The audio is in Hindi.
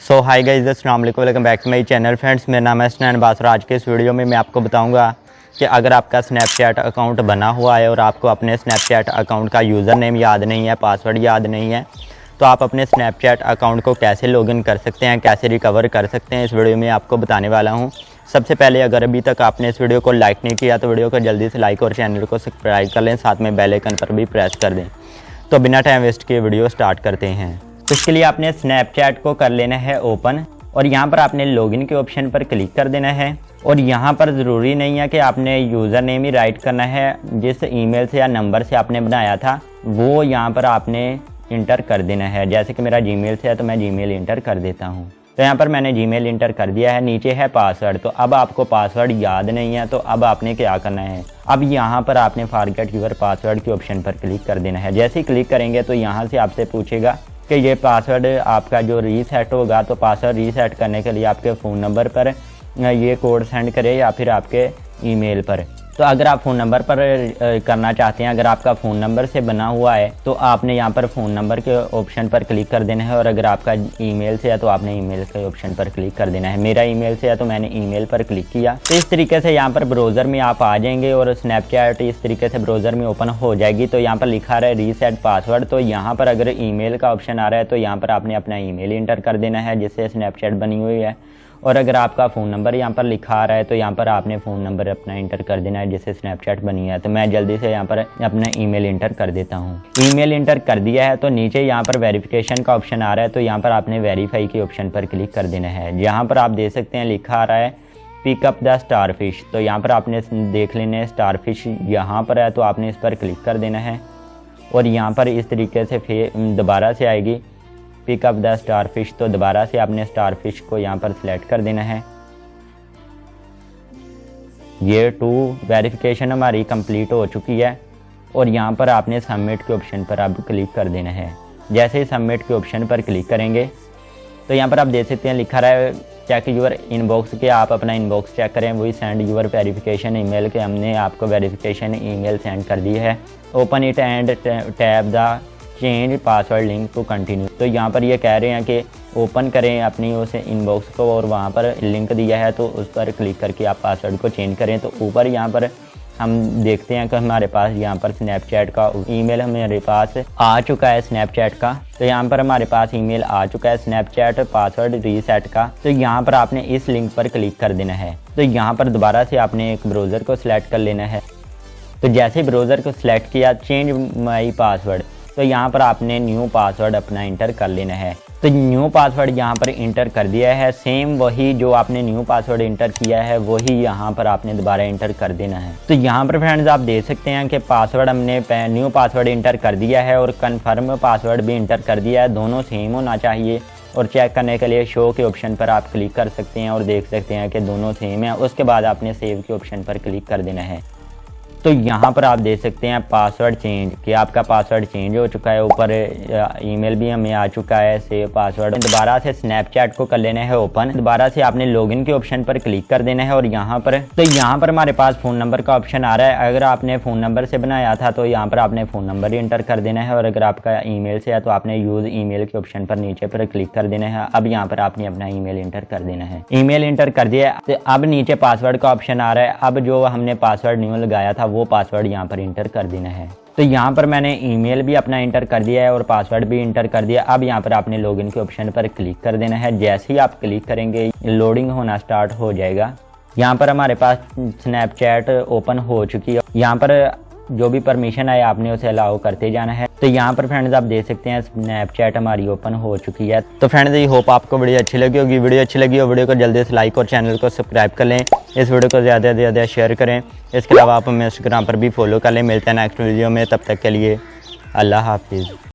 सो हाय गाइस, अस्सलाम वालेकुम, welcome back to my channel. Friends, मेरा नाम है स्नैन बासर। आज के इस वीडियो में मैं आपको बताऊंगा कि अगर आपका स्नैपचैट अकाउंट बना हुआ है और आपको अपने स्नैपचैट अकाउंट का यूज़र नेम याद नहीं है, पासवर्ड याद नहीं है, तो आप अपने स्नैपचैट अकाउंट को कैसे लॉगिन कर सकते हैं, कैसे रिकवर कर सकते हैं, इस वीडियो में आपको बताने वाला हूँ। सबसे पहले अगर अभी तक आपने इस वीडियो को लाइक नहीं किया तो वीडियो को जल्दी से लाइक और चैनल को सब्सक्राइब कर लें, साथ में बेल आइकन पर भी प्रेस कर दें। तो बिना टाइम वेस्ट किए वीडियो स्टार्ट करते हैं। तो इसके लिए आपने स्नैपचैट को कर लेना है ओपन और यहाँ पर आपने लॉगिन के ऑप्शन पर क्लिक कर देना है। और यहाँ पर ज़रूरी नहीं है कि आपने यूज़र नेम ही राइट करना है, जिस ईमेल से या नंबर से आपने बनाया था वो यहाँ पर आपने इंटर कर देना है। जैसे कि मेरा जीमेल से है तो मैं जीमेल इंटर कर देता हूँ। तो यहाँ पर मैंने जीमेल इंटर कर दिया है। नीचे है पासवर्ड, तो अब आपको पासवर्ड याद नहीं है तो अब आपने क्या करना है, अब यहाँ पर आपने फॉरगेट यूर पासवर्ड के ऑप्शन पर क्लिक कर देना है। जैसे ही क्लिक करेंगे तो यहाँ से आपसे पूछेगा कि ये पासवर्ड आपका जो रीसेट होगा, तो पासवर्ड रीसेट करने के लिए आपके फ़ोन नंबर पर ये कोड सेंड करें या फिर आपके ईमेल पर। तो अगर आप फ़ोन नंबर पर करना चाहते हैं, अगर आपका फ़ोन नंबर से बना हुआ है तो आपने यहाँ पर फ़ोन नंबर के ऑप्शन पर क्लिक कर देना है। और अगर आपका ईमेल से है तो आपने ईमेल के ऑप्शन पर क्लिक कर देना है। मेरा ईमेल से है तो मैंने ईमेल पर क्लिक किया। तो इस तरीके से यहाँ पर ब्राउज़र में आप आ जाएंगे और स्नैपचैट इस तरीके से ब्राउज़र में ओपन हो जाएगी। तो यहाँ पर लिखा रहा है रीसेट पासवर्ड, तो यहाँ पर अगर ईमेल का ऑप्शन आ रहा है तो यहाँ पर आपने अपना ईमेल इंटर कर देना है जिससे स्नैपचैट बनी हुई है। और अगर आपका फ़ोन नंबर यहाँ पर लिखा आ रहा है तो यहाँ पर आपने फ़ोन नंबर अपना इंटर कर देना है जिससे स्नैपचैट बनी है। तो मैं जल्दी से यहाँ पर अपना ईमेल इंटर कर देता हूँ। ईमेल इंटर कर दिया है तो नीचे यहाँ पर वेरिफिकेशन का ऑप्शन आ रहा है, तो यहाँ पर आपने वेरीफाई के ऑप्शन पर क्लिक कर देना है। यहाँ पर आप देख सकते हैं लिखा आ रहा है पिकअप द स्टारफिश, तो यहाँ पर आपने देख लेना है स्टारफिश यहाँ पर है तो आपने इस पर क्लिक कर देना है। और यहाँ पर इस तरीके से दोबारा से आएगी पिकअप द स्टारफिश, तो दोबारा से आपने स्टारफिश को यहाँ पर सिलेक्ट कर देना है। ये वेरिफिकेशन हमारी कंप्लीट हो चुकी है और यहाँ पर आपने सबमिट के ऑप्शन पर अब क्लिक कर देना है। जैसे ही सबमिट के ऑप्शन पर क्लिक करेंगे तो यहाँ पर आप देख सकते हैं लिखा रहा है चेक यूर इनबॉक्स, के आप अपना इनबॉक्स चेक करें। वही सेंड यूर वेरिफिकेशन ईमेल के हमने आपको वेरिफिकेशन ईमेल सेंड कर दी है। Open it and tap the change password link to continue, तो यहाँ पर ये कह रहे हैं कि ओपन करें अपनी उस इनबॉक्स को और वहाँ पर लिंक दिया है तो उस पर क्लिक करके आप पासवर्ड को चेंज करें। तो ऊपर यहाँ पर हम देखते हैं कि हमारे पास यहाँ पर स्नैपचैट का ईमेल हमारे पास आ चुका है स्नैपचैट का। तो यहाँ पर हमारे पास ईमेल आ चुका है स्नैपचैट पासवर्ड रीसेट का। तो यहाँ पर आपने इस लिंक पर क्लिक कर देना है। तो यहाँ पर दोबारा से आपने एक ब्राउज़र को सिलेक्ट कर लेना है। तो जैसे ब्राउज़र को सिलेक्ट किया चेंज माई पासवर्ड, तो यहाँ पर आपने न्यू पासवर्ड अपना इंटर कर लेना है। तो न्यू पासवर्ड यहाँ पर इंटर कर दिया है। सेम वही जो आपने न्यू पासवर्ड इंटर किया है वही यहाँ पर आपने दोबारा इंटर कर देना है। तो यहाँ पर फ्रेंड्स आप देख सकते हैं कि पासवर्ड हमने न्यू पासवर्ड इंटर कर दिया है और कन्फर्म पासवर्ड भी इंटर कर दिया है। दोनों सेम होना चाहिए। और चेक करने के लिए शो के ऑप्शन पर आप क्लिक कर सकते हैं और देख सकते हैं कि दोनों सेम है। उसके बाद आपने सेव के ऑप्शन पर क्लिक कर देना है। तो यहाँ पर आप देख सकते हैं पासवर्ड चेंज, कि आपका पासवर्ड चेंज हो चुका है। ऊपर ईमेल भी हमें आ चुका है सेव पासवर्ड। दोबारा से स्नैपचैट को कर लेना है ओपन। दोबारा से आपने लॉगिन के ऑप्शन पर क्लिक कर देना है और यहाँ पर हमारे पास फ़ोन नंबर का ऑप्शन आ रहा है। अगर आपने फ़ोन नंबर से बनाया था तो यहाँ पर आपने फ़ोन नंबर ही इंटर कर देना है। और अगर आपका ईमेल से है तो आपने यूज़ ईमेल के ऑप्शन पर नीचे पर क्लिक कर देना है। अब यहाँ पर आपने अपना ईमेल इंटर कर देना है। ईमेल इंटर कर दिया तो अब नीचे पासवर्ड का ऑप्शन आ रहा है। अब जो हमने पासवर्ड न्यू लगाया था वो पासवर्ड यहाँ पर इंटर कर देना है। तो यहाँ पर मैंने ईमेल भी अपना इंटर कर दिया है और पासवर्ड भी इंटर कर दिया। अब यहाँ पर आपने लॉगिन के ऑप्शन पर क्लिक कर देना है। जैसे ही आप क्लिक करेंगे लोडिंग होना स्टार्ट हो जाएगा। यहाँ पर हमारे पास स्नैपचैट ओपन हो चुकी है। यहाँ पर जो भी परमिशन है आपने उसे अलाउ करते जाना है। तो यहाँ पर फ्रेंड्स आप देख सकते हैं स्नैपचैट हमारी ओपन हो चुकी है। तो फ्रेंड्स ये होप आपको वीडियो अच्छी लगी होगी। वीडियो अच्छी लगी हो वीडियो को जल्दी से लाइक और चैनल को सब्सक्राइब कर लें। इस वीडियो को ज़्यादा से ज़्यादा शेयर करें। इसके अलावा आप हमें इंस्टाग्राम पर भी फॉलो कर लें। मिलते हैं नेक्स्ट वीडियो में, तब तक के लिए अल्लाह हाफिज़।